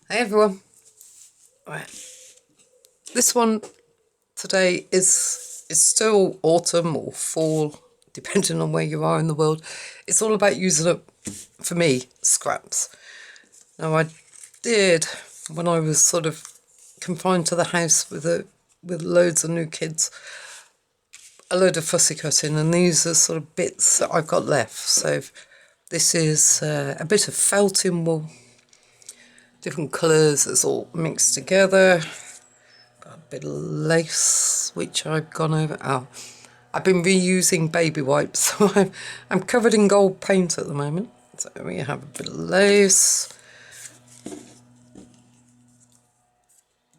Hey everyone. Right. This one today is still autumn or fall, depending on where you are in the world. It's all about using up, for me, scraps. Now I did, when I was sort of confined to the house with loads of new kids, a load of fussy cutting, and these are sort of bits that I've got left. So this is a bit of felting wool, different colours, it's all mixed together. Got a bit of lace, which I've gone over. Oh, I've been reusing baby wipes, so I'm covered in gold paint at the moment. So we have a bit of lace.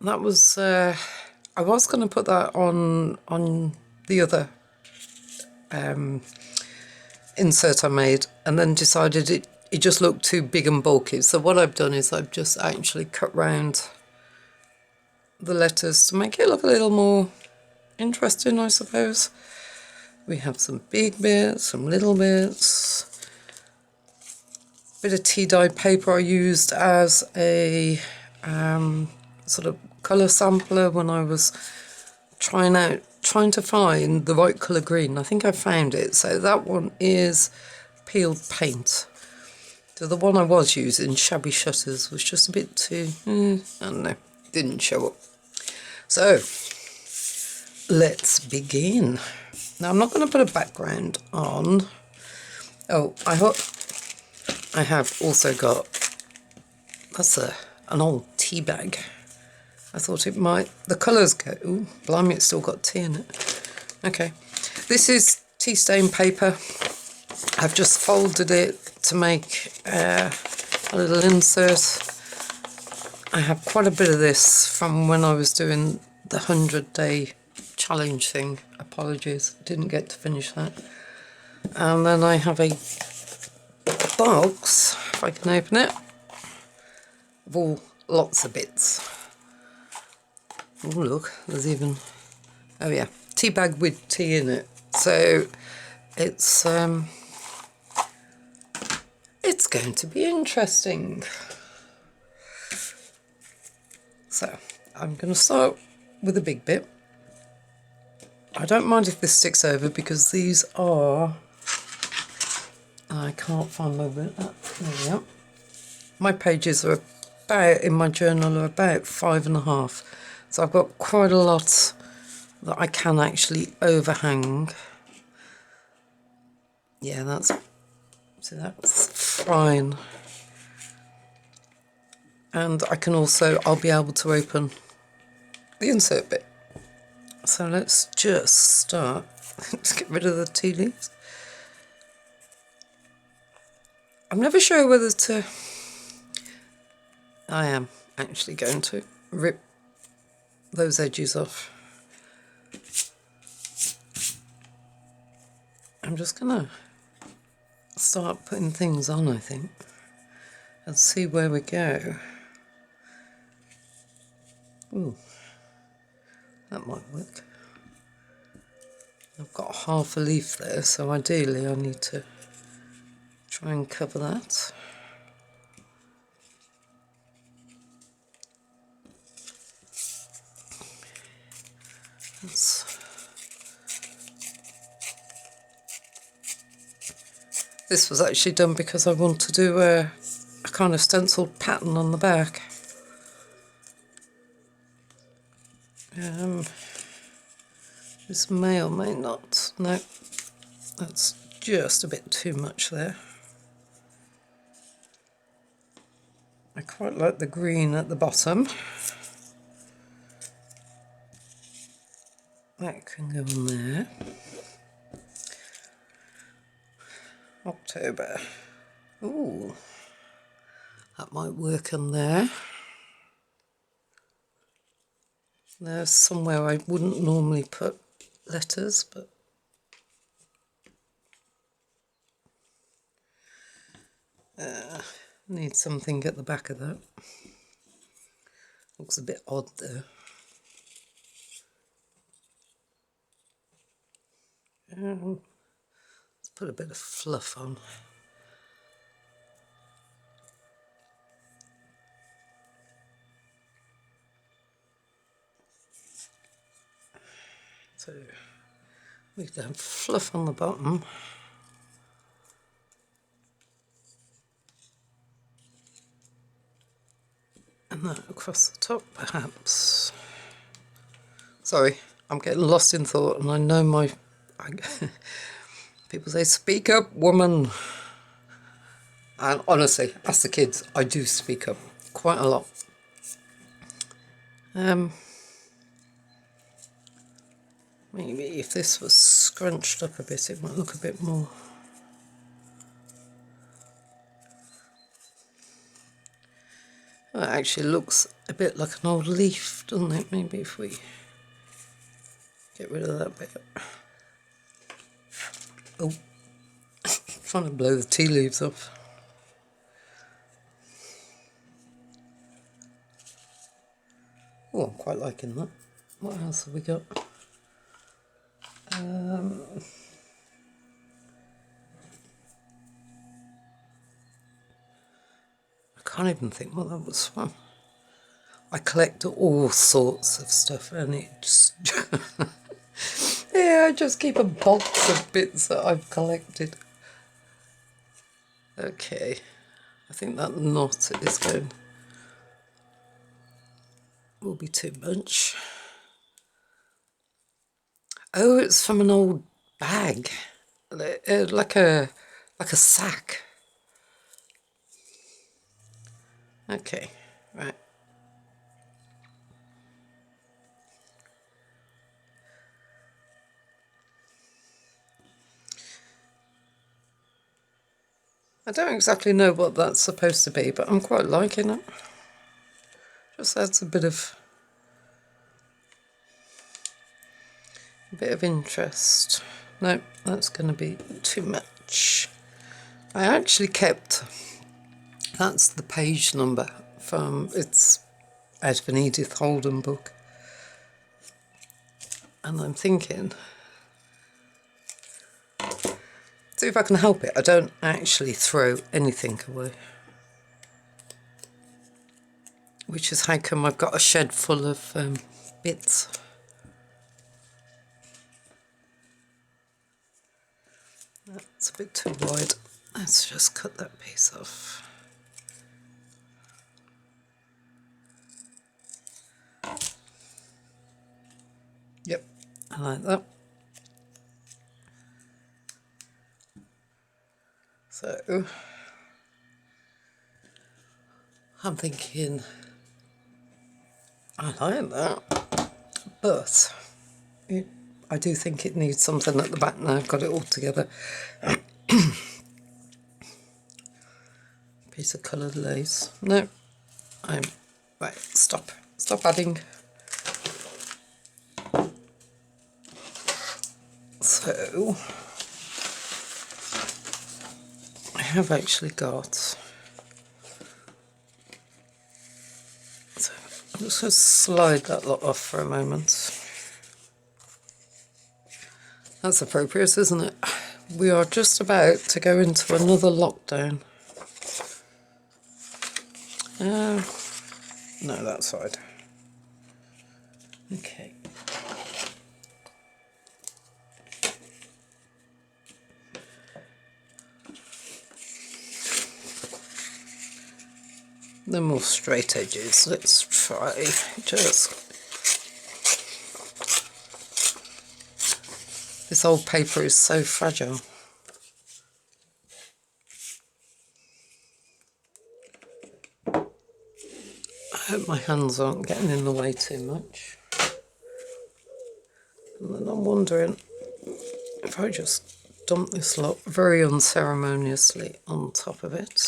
That was, I was going to put that on the other insert I made, and then decided it just looked too big and bulky. So what I've done is I've just actually cut round the letters to make it look a little more interesting, I suppose. We have some big bits, some little bits. Bit of tea dye paper I used as a sort of colour sampler when I was trying to find the right colour green. I think I found it. So that one is peeled paint. So the one I was using, Shabby Shutters, was just a bit too, I don't know, didn't show up. So let's begin. Now I'm not going to put a background on. Oh, I have also got, that's an old tea bag. I thought it might, the colours go, ooh, blimey, it's still got tea in it. Okay, this is tea stain paper. I've just folded it to make a little insert. I have quite a bit of this from when I was doing the 100-day challenge thing. Apologies, didn't get to finish that. And then I have a box, if I can open it, of all lots of bits. Oh look, there's even, oh yeah, tea bag with tea in it. So it's going to be interesting. So I'm going to start with a big bit. I don't mind if this sticks over because these are, I can't find my bit. There we go. My pages are about, in my journal, are about 5.5. So I've got quite a lot that I can actually overhang. Yeah, that's fine. And I can also, I'll be able to open the insert bit. So let's just start. Let's get rid of the tea leaves. I'm never sure whether to, I am actually going to rip those edges off. I'm just gonna start putting things on, I think, and see where we go. Ooh, that might work. I've got half a leaf there, so ideally I need to try and cover that. This was actually done because I want to do a kind of stenciled pattern on the back. This may or may not. No, that's just a bit too much there. I quite like the green at the bottom. That can go on there. October. Ooh, that might work on there. There's somewhere I wouldn't normally put letters, but need something at the back of that. Looks a bit odd there. Let's put a bit of fluff on. So we can have fluff on the bottom. And that across the top, perhaps. Sorry, I'm getting lost in thought, and I know people say, speak up, woman. And honestly, as the kids, I do speak up quite a lot. Maybe if this was scrunched up a bit, it might look a bit more. Well, it actually looks a bit like an old leaf, doesn't it? Maybe if we get rid of that bit. Oh, trying to blow the tea leaves off. Oh, I'm quite liking that. What else have we got? I can't even think what that was from. I collect all sorts of stuff, and it just yeah, I just keep a box of bits that I've collected. Okay, I think that knot is going will be too much. Oh, it's from an old bag, like a sack. Okay, right. I don't exactly know what that's supposed to be, but I'm quite liking it. Just adds a bit of interest. No, that's going to be too much. I actually kept, that's the page number from, it's out of an Edith Holden book. And I'm thinking, see if I can help it. I don't actually throw anything away. Which is how come I've got a shed full of bits. That's a bit too wide. Let's just cut that piece off. Yep, I like that. So, I'm thinking, I like that, but I do think it needs something at the back now. I've got it all together. Piece of coloured lace. No, right, stop adding. So, I have actually got, so I'm just going to slide that lot off for a moment. That's appropriate, isn't it? We are just about to go into another lockdown. No, that side. Okay. No more straight edges. Let's try just... This old paper is so fragile. I hope my hands aren't getting in the way too much. And then I'm wondering if I just dump this lot very unceremoniously on top of it.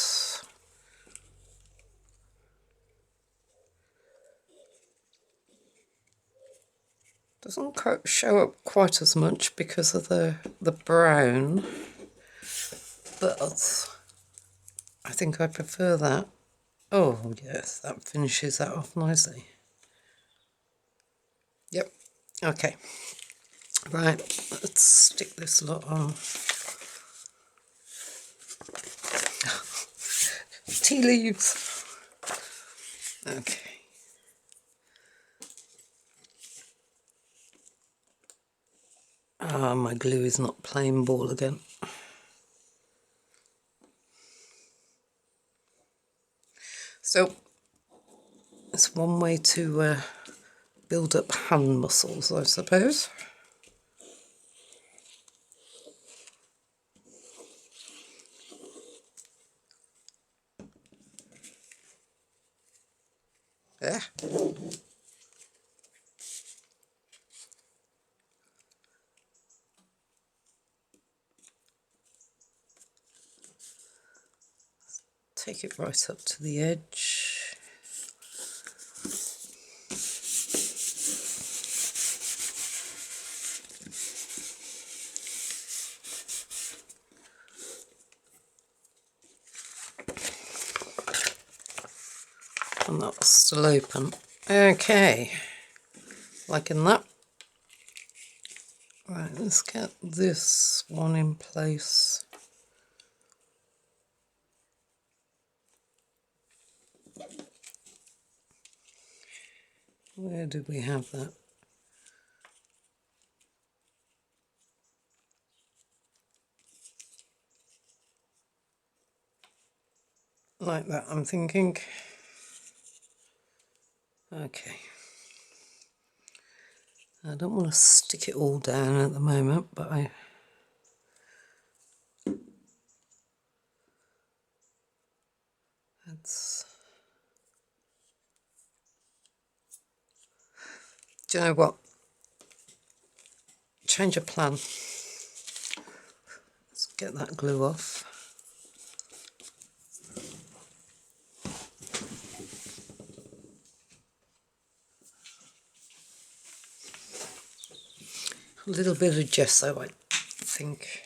Doesn't show up quite as much because of the brown, but I think I prefer that. Oh yes, that finishes that off nicely. Yep, okay. Right, let's stick this lot on. Tea leaves. Okay. Oh, my glue is not playing ball again. So it's one way to build up hand muscles, I suppose. Yeah. Take it right up to the edge. And that's still open. Okay, liking that. Right, let's get this one in place. Where did we have that? Like that, I'm thinking. Okay. I don't want to stick it all down at the moment, but that's... Do you know what? Change of plan. Let's get that glue off. A little bit of gesso, I think.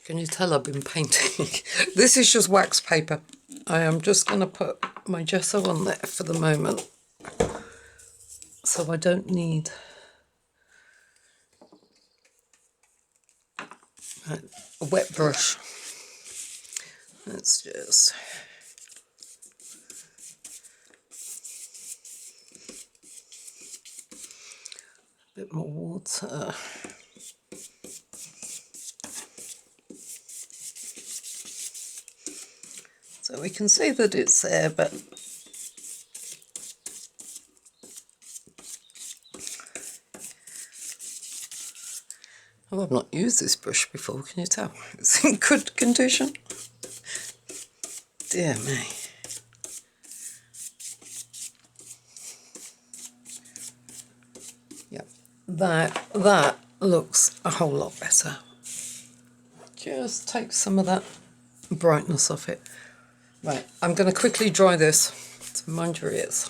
Can you tell I've been painting? This is just wax paper. I am just going to put my gesso on there for the moment, so I don't need a wet brush. Let's just... a bit more water. So we can see that it's there, but oh, I've not used this brush before, can you tell? It's in good condition. Dear me. Yep, that looks a whole lot better. Just take some of that brightness off it. Right, I'm going to quickly dry this. So mind your ears.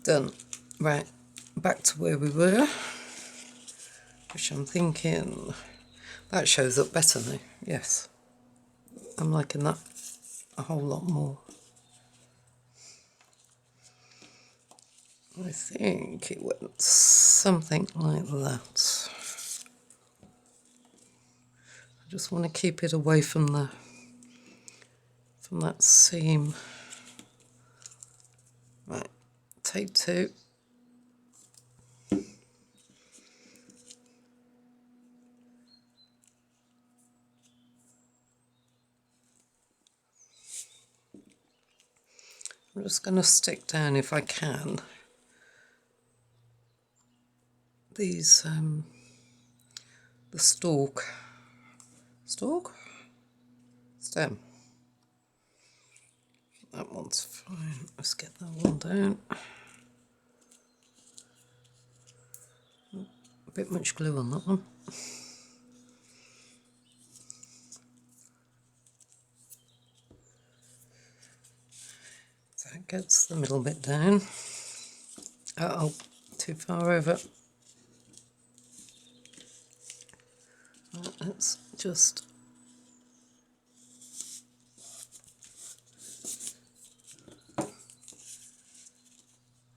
Done. Right, back to where we were, which I'm thinking that shows up better now. Yes, I'm liking that a whole lot more. I think it went something like that. I just want to keep it away from that seam. Right, take two. I'm just going to stick down, if I can, these the stem. That one's fine. Let's get that one down. A bit much glue on that one. So it gets the middle bit down. Uh-oh, too far over. Let's just...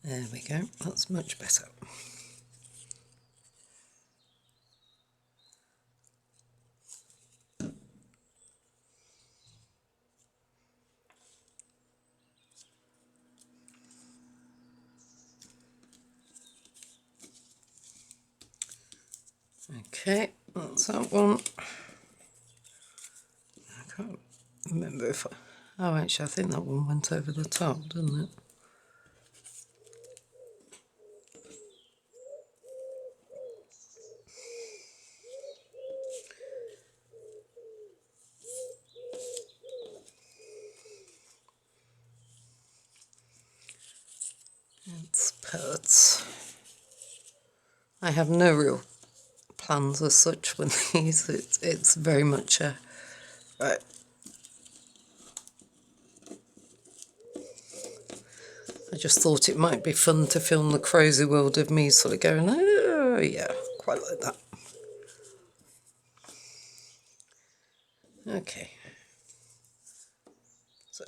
There we go, that's much better. Okay, that's that one. I can't remember if I... Oh, actually, I think that one went over the top, didn't it? It's put. I have no real plans as such with these. It's very much a... Right. I just thought it might be fun to film the crazy world of me sort of going, oh, yeah, quite like that. Okay. So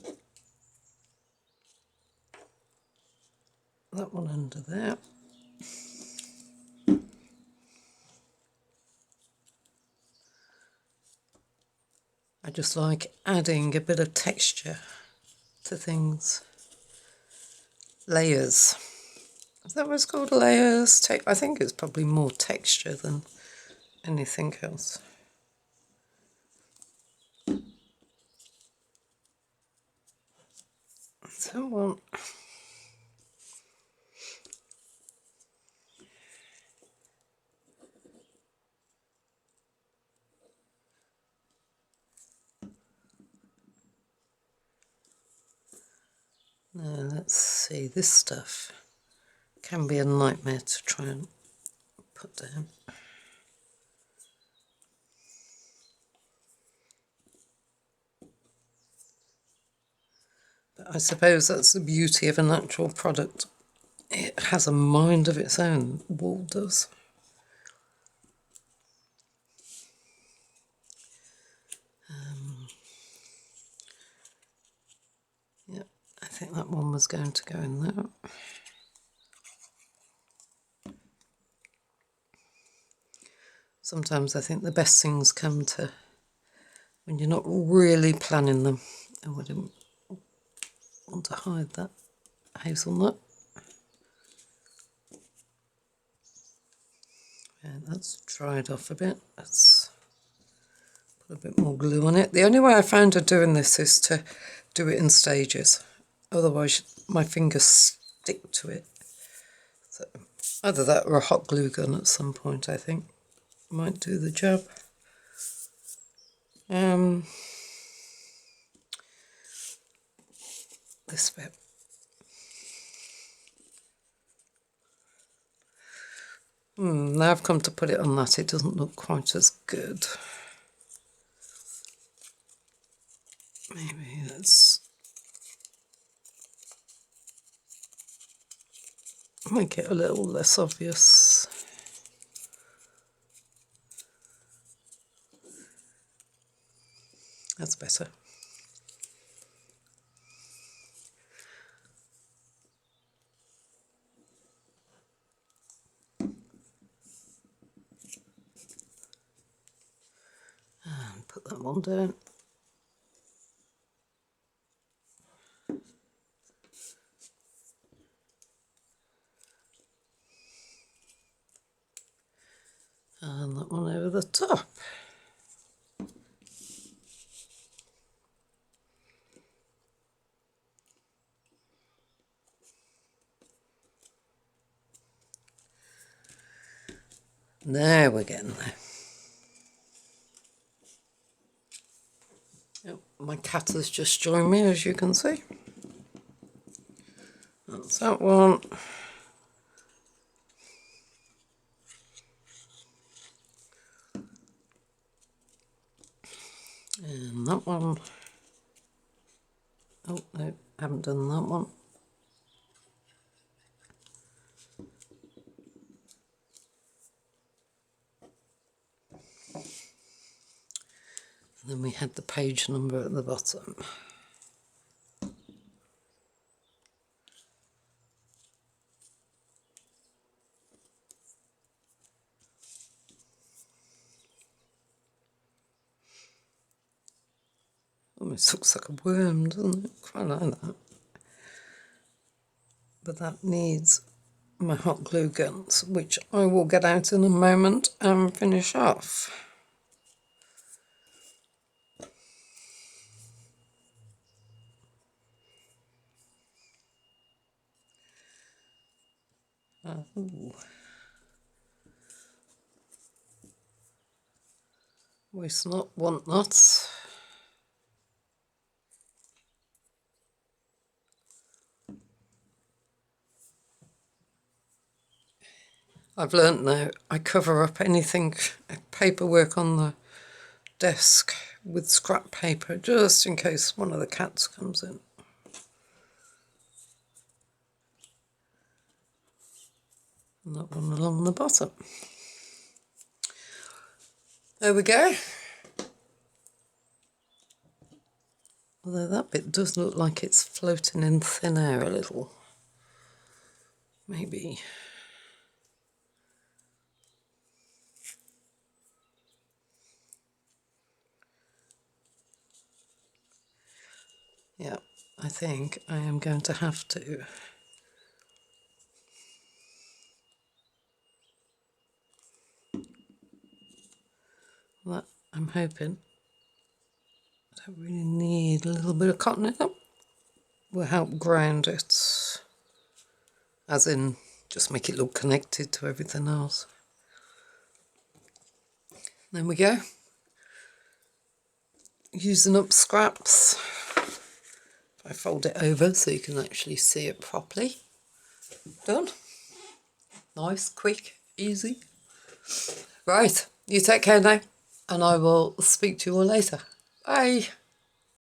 that one under there. I just like adding a bit of texture to things. Layers. Is that what it's called? Layers? I think it's probably more texture than anything else. So one. Now let's see, this stuff can be a nightmare to try and put down. But I suppose that's the beauty of a natural product. It has a mind of its own, wool does. Yeah, I think that one was going to go in there. Sometimes I think the best things come to when you're not really planning them. Oh, I didn't want to hide that hazelnut. And that's dried off a bit. Let's put a bit more glue on it. The only way I found of doing this is to do it in stages. Otherwise my fingers stick to it. So either that or a hot glue gun at some point, I think, might do the job. This bit. Now I've come to put it on that, it doesn't look quite as good. Maybe let's make it a little less obvious. That's better. And put that one down. And that one over the top. There, we're getting there. Yep, my cat has just joined me, as you can see. That's that one. And that one. Oh, no, haven't done that one. And then we had the page number at the bottom. Almost looks like a worm, doesn't it? Quite like that. But that needs my hot glue guns, which I will get out in a moment and finish off. Waste not, want not. I've learnt now, I cover up anything, paperwork on the desk with scrap paper, just in case one of the cats comes in. And that one along the bottom. There we go. Although that bit does look like it's floating in thin air a little. Maybe. Yeah, I think I am going to have to that I'm hoping I don't really need a little bit of cotton in it. Will help ground it, as in just make it look connected to everything else. There we go. Using up scraps. I fold it over so you can actually see it properly. Done. Nice, quick, easy. Right, you take care now, and I will speak to you all later. Bye.